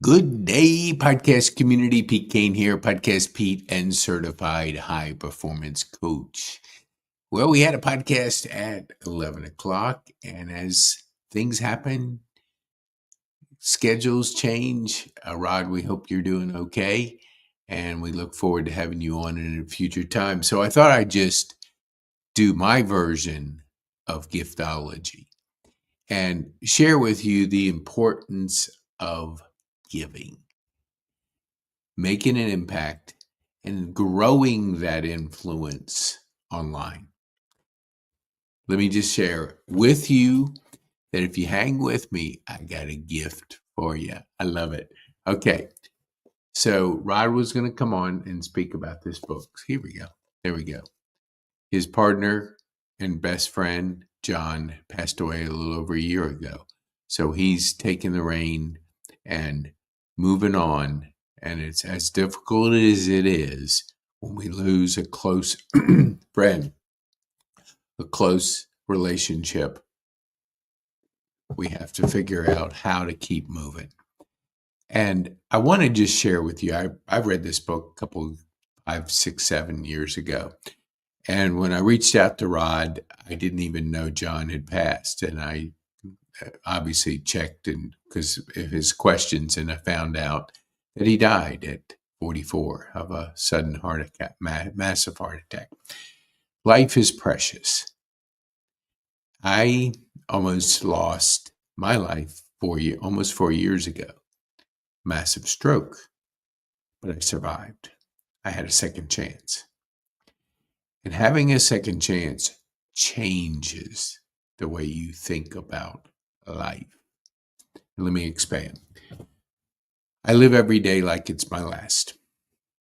Good day, podcast community. Pete Kane here, Podcast Pete and certified high performance coach. Well, we had a podcast at 11 o'clock, and as things happen, schedules change. Rod, we hope you're doing okay, and we look forward to having you on in a future time. So I thought I'd just do my version of giftology and share with you the importance of giving, making an impact, and growing that influence online. Let me just share with you that if you hang with me, I got a gift for you. I love it. Okay, so Rod was going to come on and speak about this book. Here we go. There we go. His partner and best friend, John, passed away a little over a year ago. So he's taking the reign and moving on. And it's as difficult as it is when we lose a close friend, a close relationship. We have to figure out how to keep moving. And I want to just share with you, I read this book a couple, 5, 6, 7 years ago. And when I reached out to Rod, I didn't even know John had passed. And I obviously checked because of his questions, and I found out that he died at 44 of a sudden heart attack, massive heart attack. Life is precious. I almost lost my life almost 4 years ago. Massive stroke, but I survived. I had a second chance. And having a second chance changes the way you think about life. Let me expand. I live every day like it's my last.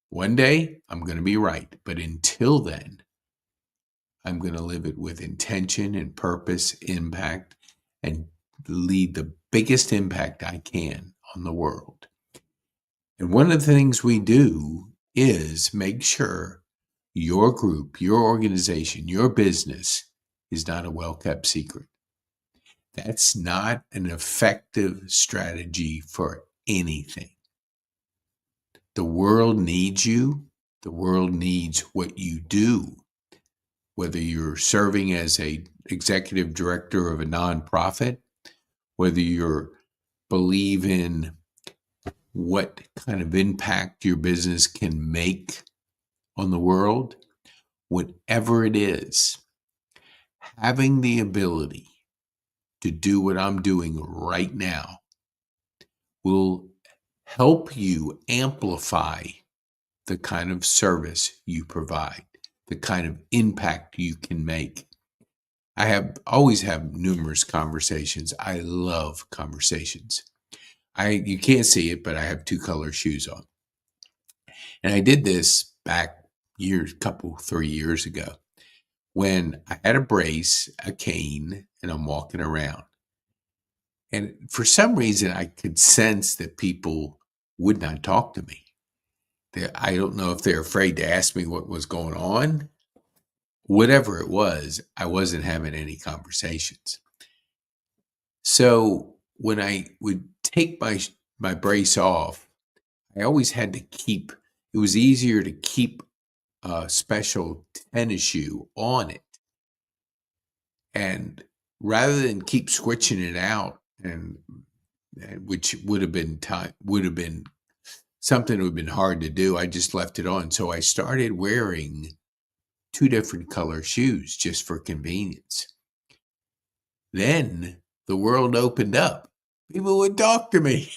One day, I'm going to be right. But until then, I'm going to live it with intention and purpose, impact, and lead the biggest impact I can on the world. And one of the things we do is make sure your group, your organization, your business is not a well-kept secret. That's not an effective strategy for anything. The world needs you. The world needs what you do. Whether you're serving as a executive director of a nonprofit, whether you believe in what kind of impact your business can make on the world, whatever it is, having the ability to do what I'm doing right now will help you amplify the kind of service you provide, the kind of impact you can make. I always have numerous conversations. I love conversations. You can't see it, but I have 2 color shoes on. And I did this back 3 years ago when I had a brace, a cane, and I'm walking around. And for some reason, I could sense that people would not talk to me. I don't know if they're afraid to ask me what was going on. Whatever it was, I wasn't having any conversations. So when I would take my brace off, I always had to it was easier to keep a special tennis shoe on it. And rather than keep switching it out, and which would have been something that would have been hard to do, I just left it on. So I started wearing 2 different color shoes just for convenience. Then the world opened up. People would talk to me.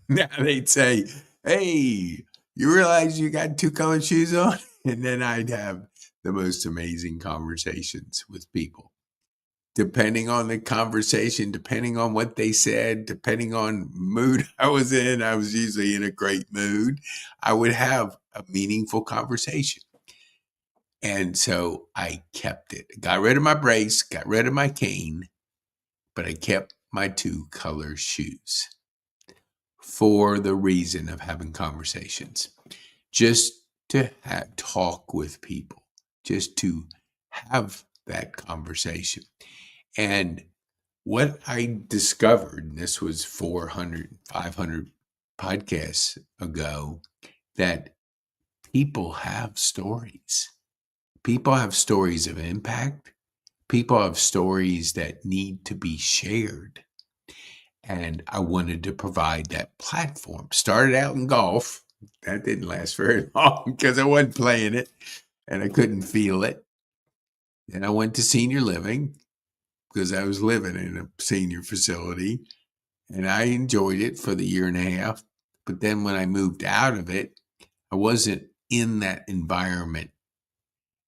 Now they'd say, "Hey, you realize you got 2 colored shoes on?" And then I'd have the most amazing conversations with people. Depending on the conversation, depending on what they said, depending on mood I was in, I was usually in a great mood. I would have a meaningful conversation. And so I kept it. Got rid of my brace, got rid of my cane, but I kept my 2 color shoes for the reason of having conversations. Just to talk with people, just to have that conversation. And what I discovered, and this was 400, 500 podcasts ago that people have stories. People have stories of impact. People have stories that need to be shared. And I wanted to provide that platform. Started out in golf. That didn't last very long because I wasn't playing it and I couldn't feel it. Then I went to senior living because I was living in a senior facility and I enjoyed it for the year and a half. But then when I moved out of it, I wasn't in that environment.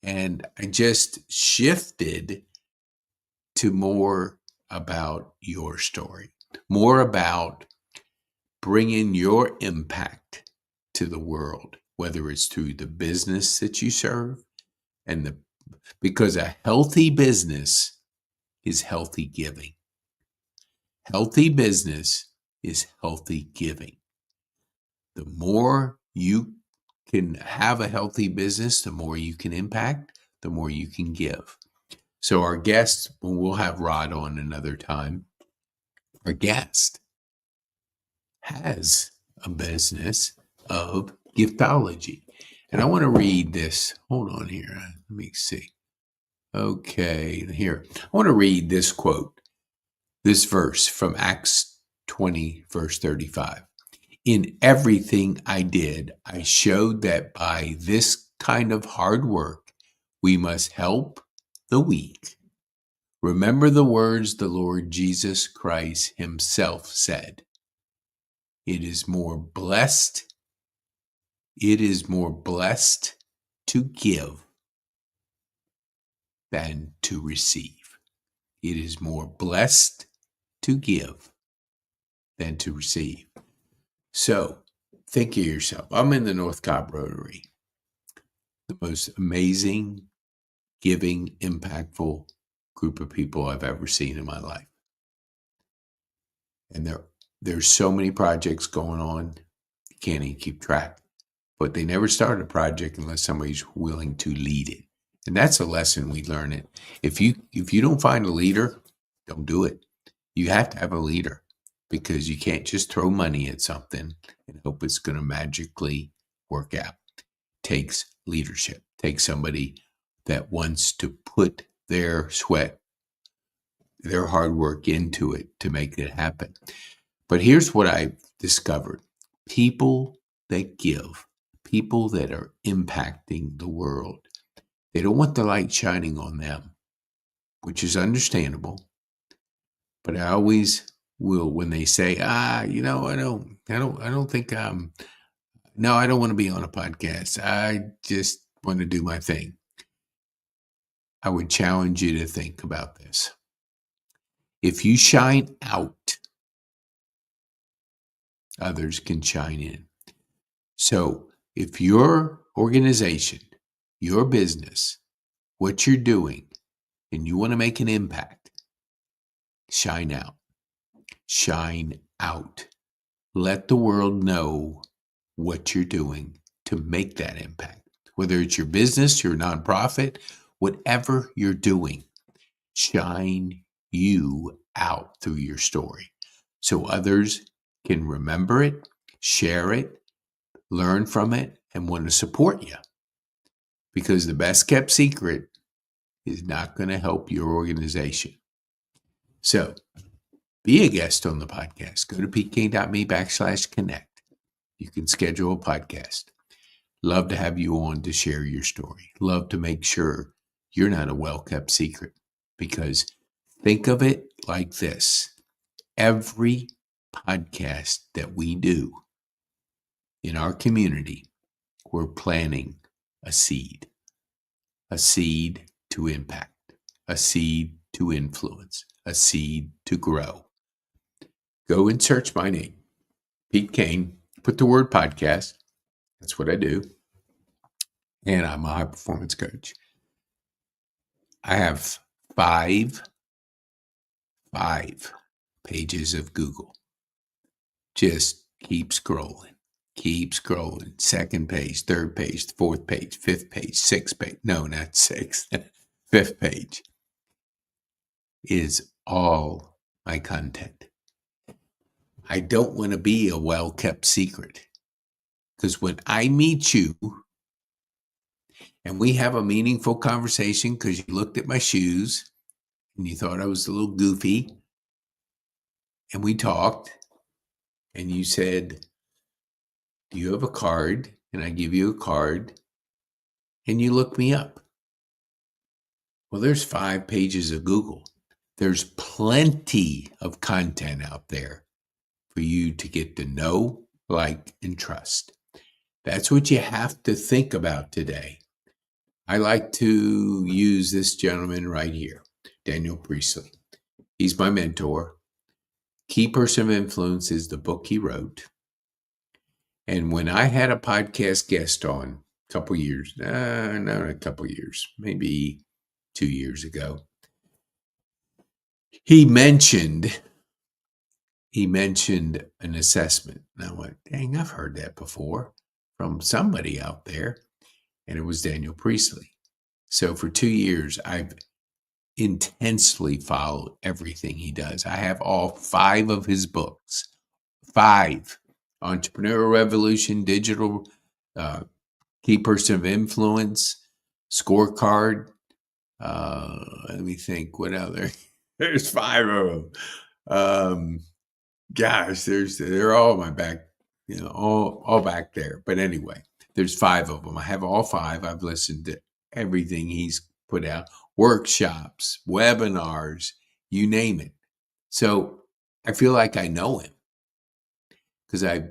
And I just shifted to more about your story, more about bringing your impact to the world, whether it's through the business that you serve because a healthy business is healthy giving. Healthy business is healthy giving. The more you can have a healthy business, the more you can impact, the more you can give. So our guest, we'll have Rod on another time. Our guest has a business of giftology. And I want to read this. Hold on here. Let me see. Okay, here. I want to read this quote, this verse from Acts 20, verse 35. In everything I did, I showed that by this kind of hard work, we must help the weak. Remember the words the Lord Jesus Christ himself said. It is more blessed to give than to receive. It is more blessed to give than to receive. So think of yourself. I'm in the North Cobb Rotary, the most amazing, giving, impactful group of people I've ever seen in my life. And there's so many projects going on, you can't even keep track. But they never start a project unless somebody's willing to lead it. And that's a lesson we learn it. If you don't find a leader, don't do it. You have to have a leader because you can't just throw money at something and hope it's going to magically work out. It takes leadership. It takes somebody that wants to put their sweat, their hard work into it to make it happen. But here's what I discovered. People that give, people that are impacting the world, they don't want the light shining on them, which is understandable. But I always will when they say, I don't think no, I don't want to be on a podcast. I just want to do my thing. I would challenge you to think about this. If you shine out, others can shine in. So if your organization, your business, what you're doing, and you want to make an impact, shine out. Shine out. Let the world know what you're doing to make that impact. Whether it's your business, your nonprofit, whatever you're doing, shine you out through your story so others can remember it, share it, learn from it, and want to support you. Because the best kept secret is not going to help your organization. So be a guest on the podcast. Go to pking.me/connect. You can schedule a podcast. Love to have you on to share your story. Love to make sure you're not a well-kept secret. Because think of it like this. Every podcast that we do in our community, we're planting a seed to impact, a seed to influence, a seed to grow. Go and search my name, Pete Kane, put the word podcast. That's what I do. And I'm a high performance coach. I have five pages of Google. Just keep scrolling. Second page, third page, fourth page, fifth page, sixth page. No, not sixth. Fifth page is all my content. I don't want to be a well-kept secret. Because when I meet you and we have a meaningful conversation because you looked at my shoes and you thought I was a little goofy, and we talked, and you said, "Do you have a card?" And I give you a card, and you look me up. Well, there's 5 pages of Google. There's plenty of content out there for you to get to know, like, and trust. That's what you have to think about today. I like to use this gentleman right here, Daniel Priestley. He's my mentor. Key Person of Influence is the book he wrote. And when I had a podcast guest on a couple years, not a couple years, maybe 2 years ago, he mentioned an assessment. And I went, dang, I've heard that before from somebody out there. And it was Daniel Priestley. So for 2 years, I've intensely followed everything he does. I have all 5 of his books. 5. Entrepreneurial Revolution, Digital, Key Person of Influence, Scorecard. Let me think. What other? There's 5 of them. Gosh, they're all my back, all back there. But anyway, there's 5 of them. I have all 5. I've listened to everything he's put out, workshops, webinars, you name it. So I feel like I know him because I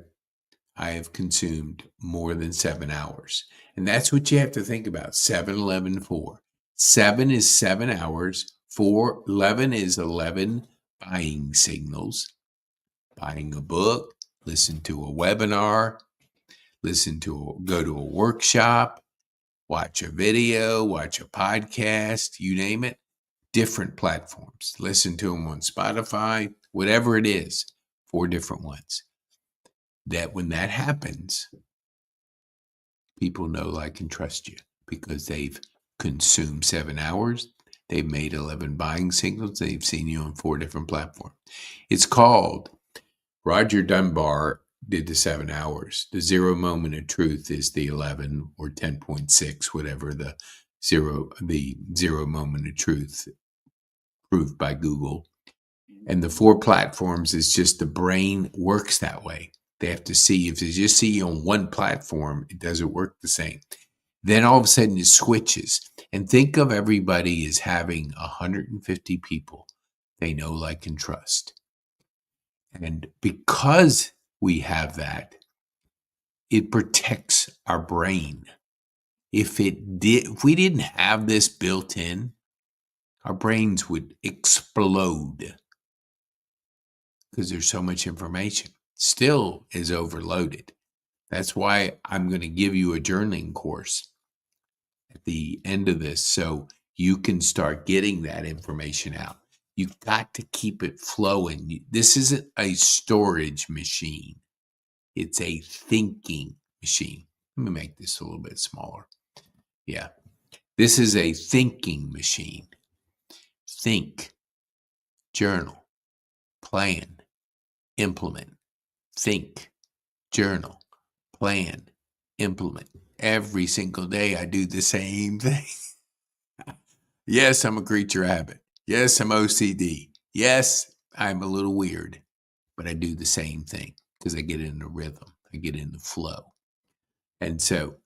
have consumed more than 7 hours. And that's what you have to think about. 7, 11, 4. 7 is 7 hours. 11 is 11 buying signals. Buying a book, listen to a webinar, go to a workshop, watch a video, watch a podcast, you name it, different platforms. Listen to them on Spotify, whatever it is, 4 different ones. That when that happens, people know, like, and trust you because they've consumed 7 hours. They've made 11 buying signals. They've seen you on 4 different platforms. It's called Roger Dunbar did the 7 hours. The 0 moment of truth is the 11 or 10.6, whatever the zero moment of truth proved by Google. And the 4 platforms is just the brain works that way. They have to see, if they just see you on one platform, it doesn't work the same. Then all of a sudden it switches. And think of everybody as having 150 people they know, like, and trust. And because we have that, it protects our brain. If we didn't have this built in, our brains would explode because there's so much information. Still is overloaded. That's why I'm going to give you a journaling course at the end of this so you can start getting that information out. You've got to keep it flowing. This isn't a storage machine. It's a thinking machine. Let me make this a little bit smaller. Yeah. This is a thinking machine. Think, journal, plan, implement. Think, journal, plan, implement. Every single day I do the same thing. Yes, I'm a creature of habit. Yes, I'm OCD. Yes, I'm a little weird, but I do the same thing because I get in the rhythm. I get in the flow. And so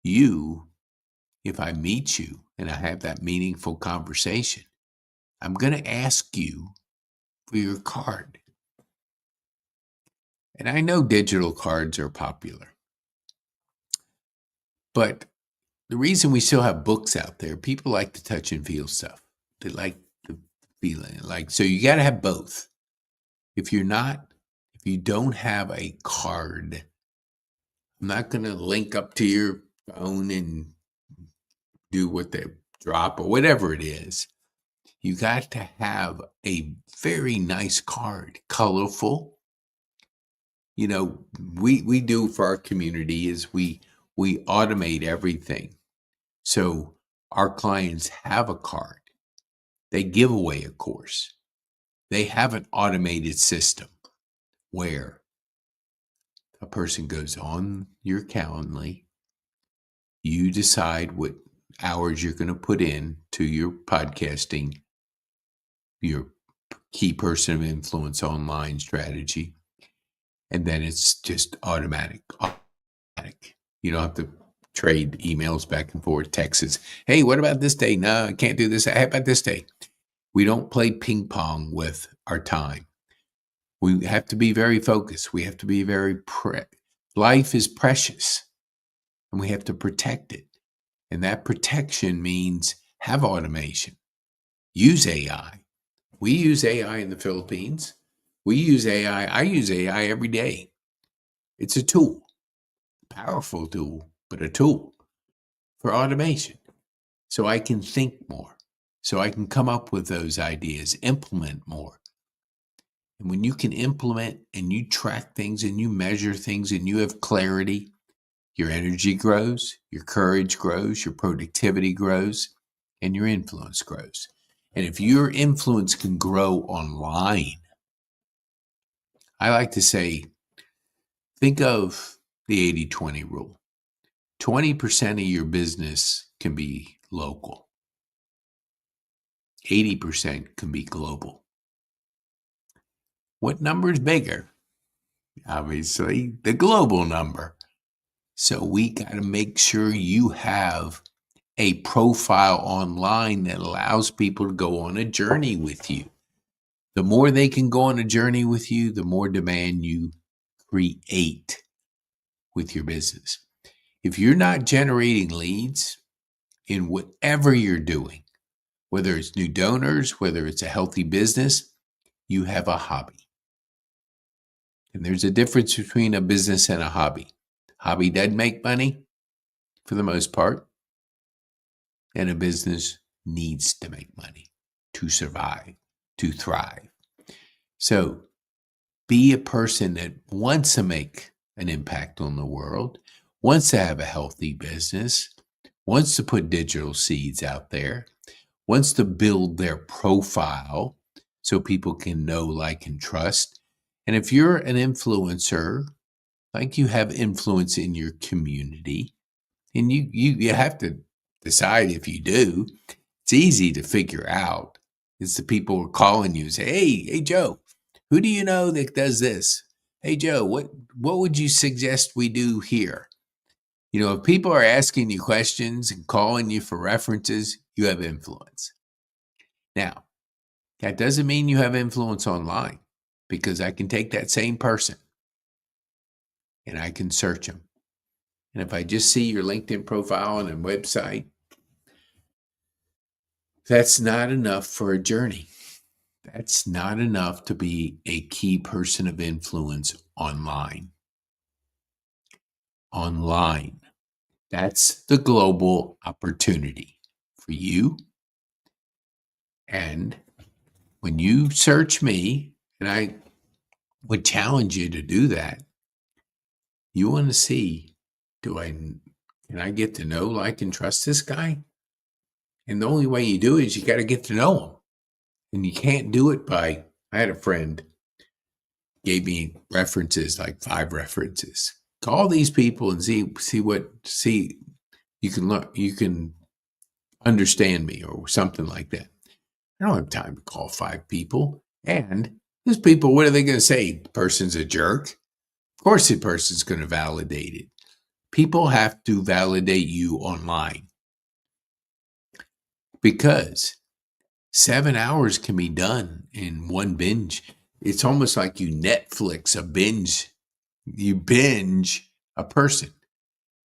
if I meet you and I have that meaningful conversation, I'm going to ask you for your card. And I know digital cards are popular, but the reason we still have books out there, people like to touch and feel stuff. They like the feeling. So you got to have both. If you don't have a card, I'm not going to link up to your phone and do what they drop or whatever it is. You got to have a very nice card, colorful. We do for our community is we automate everything. So our clients have a card. They give away a course. They have an automated system. where a person goes on your Calendly, you decide what hours you're going to put in to your podcasting, your key person of influence online strategy, and then it's just automatic. You don't have to trade emails back and forth, texts. Hey, what about this day? No, I can't do this. How about this day? We don't play ping pong with our time. We have to be very focused. We have to be very life is precious, and we have to protect it. And that protection means have automation. Use AI. We use AI in the Philippines. We use AI. I use AI every day. It's a tool, powerful tool, but a tool for automation. So I can think more, so I can come up with those ideas, implement more. And when you can implement and you track things and you measure things and you have clarity, your energy grows, your courage grows, your productivity grows, and your influence grows. And if your influence can grow online, I like to say, think of the 80-20 rule. 20% of your business can be local. 80% can be global. What number is bigger? Obviously, the global number. So we got to make sure you have a profile online that allows people to go on a journey with you. The more they can go on a journey with you, the more demand you create with your business. If you're not generating leads in whatever you're doing, whether it's new donors, whether it's a healthy business, you have a hobby. And there's a difference between a business and a hobby. Hobby doesn't make money for the most part, and a business needs to make money to survive, to thrive. So be a person that wants to make an impact on the world, wants to have a healthy business, wants to put digital seeds out there, wants to build their profile so people can know, like, and trust. And if you're an influencer, like you have influence in your community, and you have to decide if you do, it's easy to figure out. It's the people who are calling you and say, hey, Joe, who do you know that does this? Hey, Joe, what would you suggest we do here? You know, if people are asking you questions and calling you for references, you have influence. Now, that doesn't mean you have influence online, because I can take that same person and I can search them. And if I just see your LinkedIn profile and a website, that's not enough for a journey. That's not enough to be a key person of influence online. Online. That's the global opportunity for you. And when you search me, and I would challenge you to do that, you want to see, can I get to know, like, and trust this guy? And the only way you do it is you got to get to know him. And you can't do it by, I had a friend gave me references, like 5 references. Call these people and see you can learn, you can understand me, or something like that. I don't have time to call 5 people. And those people, what are they going to say? The person's a jerk? Of course the person's going to validate it. People have to validate you online, because 7 hours can be done in one binge. It's almost like you Netflix a binge. You binge a person.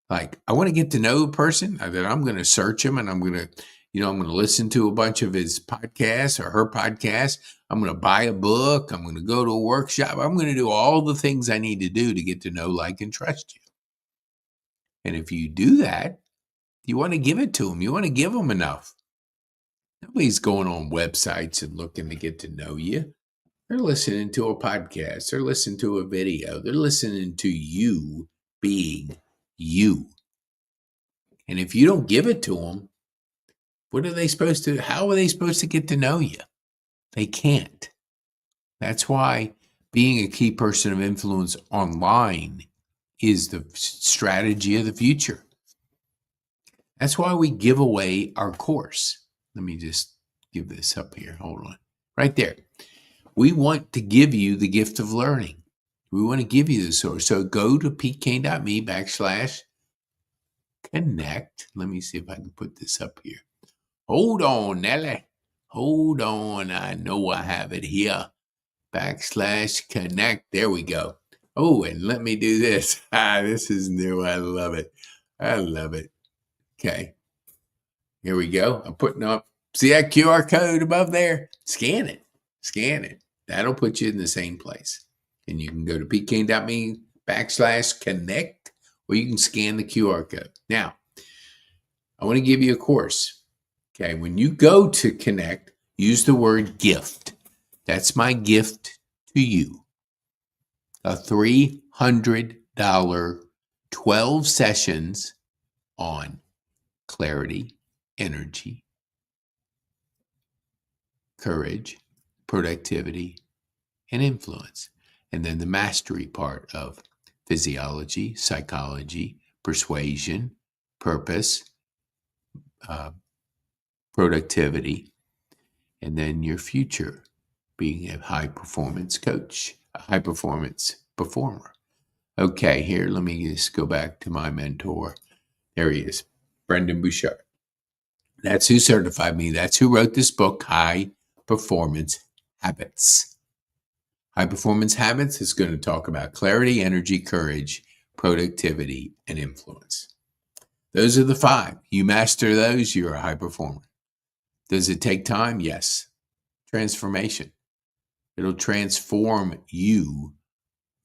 Like, I want to get to know a person, that I'm going to search him, and I'm going to listen to a bunch of his podcasts or her podcast. I'm going to buy a book. I'm going to go to a workshop. I'm going to do all the things I need to do to get to know, like, and trust you. And if you do that, you want to give it to them. You want to give them enough. Nobody's going on websites and looking to get to know you. They're listening to a podcast. They're listening to a video. They're listening to you being you. And if you don't give it to them, how are they supposed to get to know you? They can't. That's why being a key person of influence online is the strategy of the future. That's why we give away our course. Let me just give this up here. Hold on. Right there. We want to give you the gift of learning. We want to give you the source. So go to pkane.me/connect. Let me see if I can put this up here. Hold on, Nelly. Hold on. I know I have it here. /connect. There we go. Oh, and let me do this. This is new. I love it. I love it. Okay. Here we go. I'm putting up. See that QR code above there? Scan it. Scan it. That'll put you in the same place. And you can go to pkane.me/connect, or you can scan the QR code. Now, I want to give you a course. Okay. When you go to connect, use the word gift. That's my gift to you. A $300 12 sessions on clarity, energy, courage, productivity, and influence. And then the mastery part of physiology, psychology, persuasion, purpose, productivity, and then your future, being a high performance coach, a high performance performer. Okay, here, let me just go back to my mentor. There he is, Brendon Burchard. That's who certified me. That's who wrote this book, High Performance Habits. High Performance Habits is going to talk about clarity, energy, courage, productivity, and influence. Those are the 5. You master those, you're a high performer. Does it take time? Yes. Transformation. It'll transform you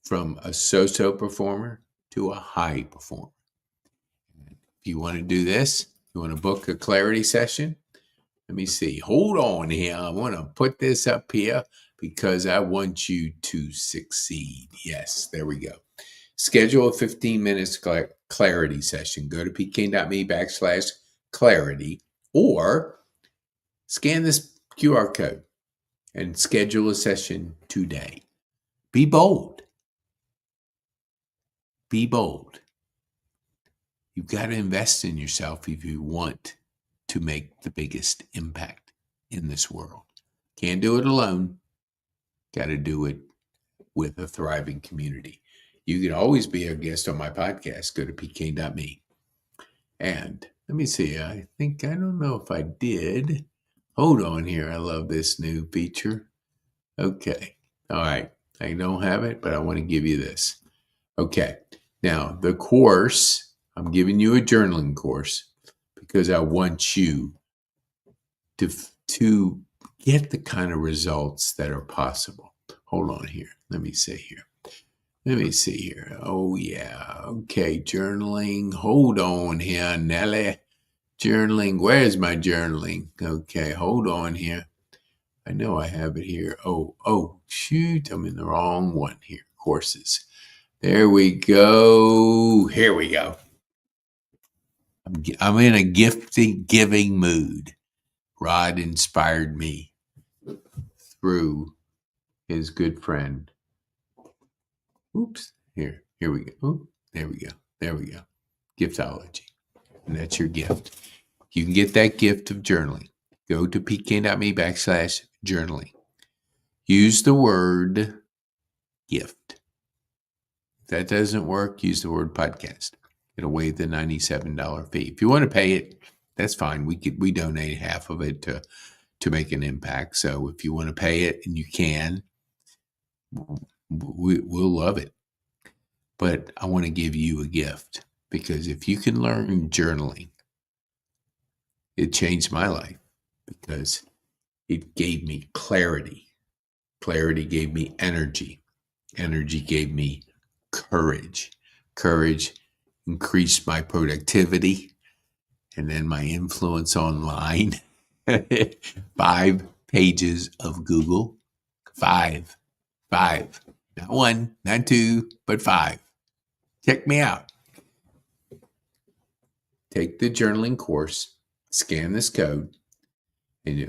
from a so-so performer to a high performer. If you want to do this, you want to book a clarity session, let me see. Hold on here. I want to put this up here because I want you to succeed. Yes, there we go. Schedule a 15 minutes clarity session. Go to pkane.me/clarity or scan this QR code and schedule a session today. Be bold. Be bold. You've got to invest in yourself if you want to make the biggest impact in this world. Can't do it alone. Got to do it with a thriving community. You can always be a guest on my podcast. Go to pkane.me. And let me see. I don't know if I did. Hold on here. I love this new feature. Okay. All right. I don't have it, but I want to give you this. Okay. Now, the course, I'm giving you a journaling course because I want you to get the kind of results that are possible. Hold on here. Let me see here. Oh, yeah. Okay, journaling. Hold on here, Nelly. Journaling. Where's my journaling? Okay, hold on here. I know I have it here. Oh, shoot. I'm in the wrong one here. Courses. There we go. Here we go. I'm in a giving mood. Rod inspired me through his good friend. Oops. Here we go. Ooh, there we go. Giftology. And that's your gift. You can get that gift of journaling. Go to pkane.me/journaling. Use the word gift. If that doesn't work, use the word podcast. It'll waive the $97 fee. If you want to pay it, that's fine. We donate half of it to make an impact. So if you want to pay it, and you can, we'll love it. But I want to give you a gift, because if you can learn journaling, it changed my life because it gave me clarity. Clarity gave me energy. Energy gave me courage. Courage increased my productivity and then my influence online. 5 pages of Google. 5. Not 1, not 2, but 5. Check me out. Take the journaling course, scan this code,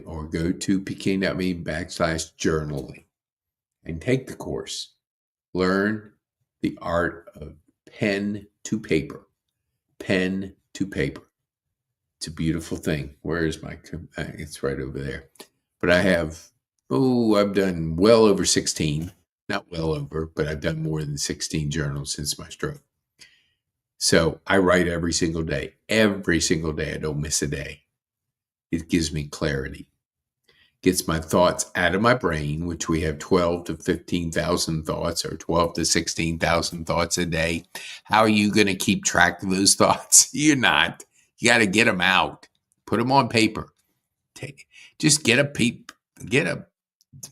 or go to pkane.me/journaling. and take the course. Learn the art of pen to paper. Pen to paper. It's a beautiful thing. Where is my? It's right over there. But I've done well over 16. Not well over, but I've done more than 16 journals since my stroke. So I write every single day. Every single day. I don't miss a day. It gives me clarity. Gets my thoughts out of my brain, which we have 12 to 15,000 thoughts or 12 to 16,000 thoughts a day. How are you going to keep track of those thoughts? You're not. You got to get them out. Put them on paper. Just get a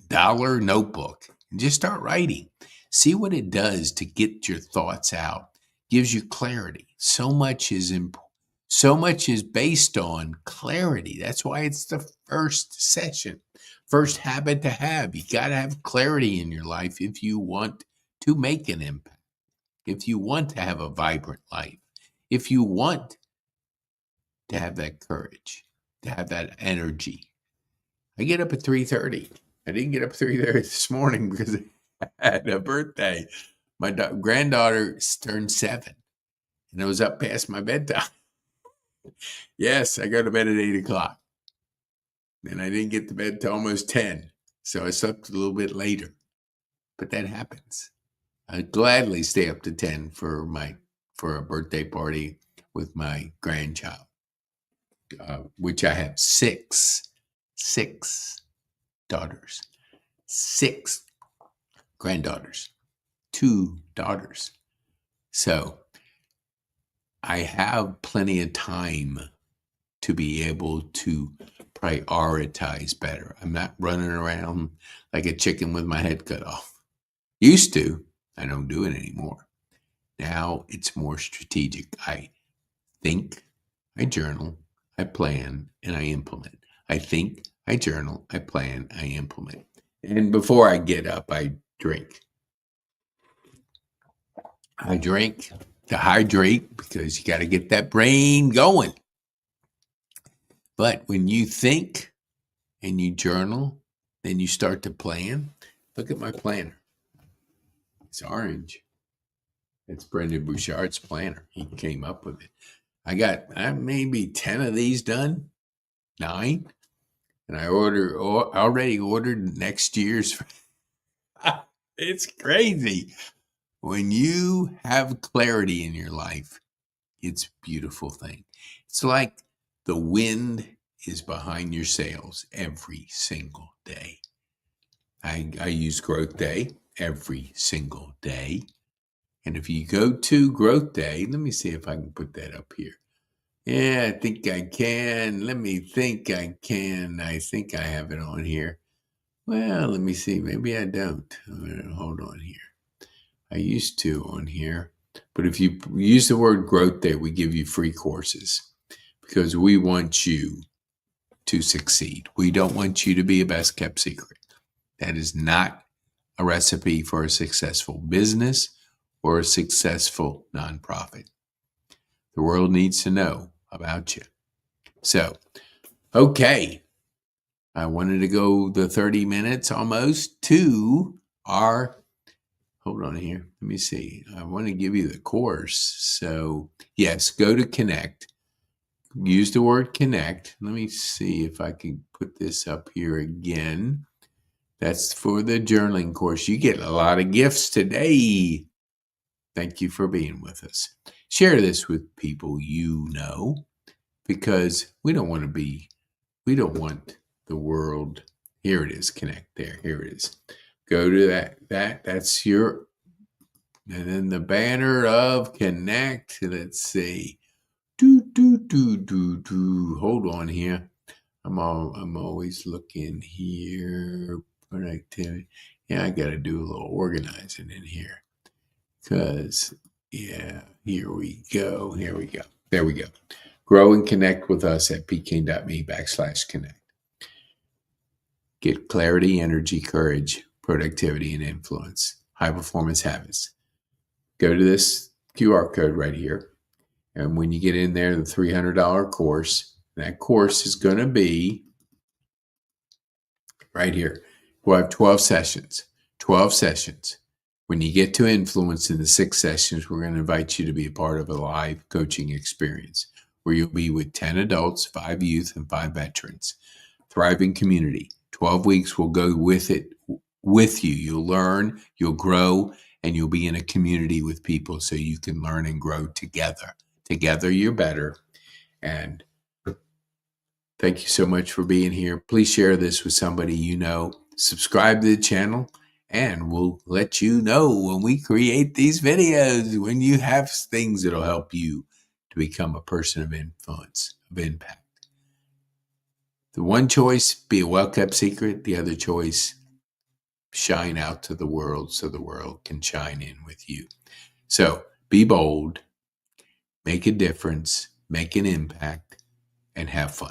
dollar notebook and just start writing. See what it does to get your thoughts out. Gives you clarity. So much is based on clarity. That's why it's the first session, first habit to have. You got to have clarity in your life if you want to make an impact, if you want to have a vibrant life, if you want to have that courage, to have that energy. I get up at 3:30. I didn't get up at 3:30 this morning because I had a birthday. My granddaughter turned 7, and I was up past my bedtime. Yes, I go to bed at 8:00. And I didn't get to bed till almost 10. So I slept a little bit later. But that happens. I'd gladly stay up to 10 for a birthday party with my grandchild, which I have six daughters, 6 granddaughters, 2 daughters. So I have plenty of time to be able to prioritize better. I'm not running around like a chicken with my head cut off. Used to. I don't do it anymore. Now it's more strategic. I think, I journal, I plan, and I implement. I think, I journal, I plan, I implement. And before I get up, I drink. I drink to hydrate because you got to get that brain going. But when you think and you journal, then you start to plan. Look at my planner. It's orange. It's Brendan Bouchard's planner. He came up with it. I got maybe 10 of these done, 9. And I already ordered next year's. It's crazy. When you have clarity in your life, it's a beautiful thing. It's like the wind is behind your sails every single day. I use Growth Day every single day. And if you go to Growth Day, let me see if I can put that up here. Yeah, I think I can. Let me think I can. I think I have it on here. Well, let me see. Maybe I don't. Hold on here. I used to on here. But if you use the word Growth Day, we give you free courses because we want you to succeed. We don't want you to be a best kept secret. That is not a recipe for a successful business or a successful nonprofit. The world needs to know about you. So, okay. I wanted to go the 30 minutes almost to our, hold on here. Let me see. I want to give you the course. So, yes, go to Connect. Use the word Connect. Let me see if I can put this up here again. That's for the journaling course. You get a lot of gifts today. Thank you for being with us. Share this with people you know, because we don't want the world. Here it is, Connect there. Here it is. Go to that's your, and then the banner of Connect. Let's see. Hold on here. I'm always looking here. Productivity. Yeah, I got to do a little organizing in here. Because, yeah, here we go. There we go. Grow and connect with us at pking.me/connect. Get clarity, energy, courage, productivity, and influence. High performance habits. Go to this QR code right here. And when you get in there, the $300 course, that course is going to be right here. We'll have 12 sessions. 12 sessions. When you get to influence in the 6 sessions, we're going to invite you to be a part of a live coaching experience where you'll be with 10 adults, 5 youth, and 5 veterans. Thriving community. 12 weeks will go with it with you. You'll learn, you'll grow, and you'll be in a community with people so you can learn and grow together. Together, you're better. And thank you so much for being here. Please share this with somebody you know. Subscribe to the channel, and we'll let you know when we create these videos, when you have things that'll help you to become a person of influence, of impact. The one choice, be a well-kept secret. The other choice, shine out to the world so the world can shine in with you. So be bold, make a difference, make an impact, and have fun.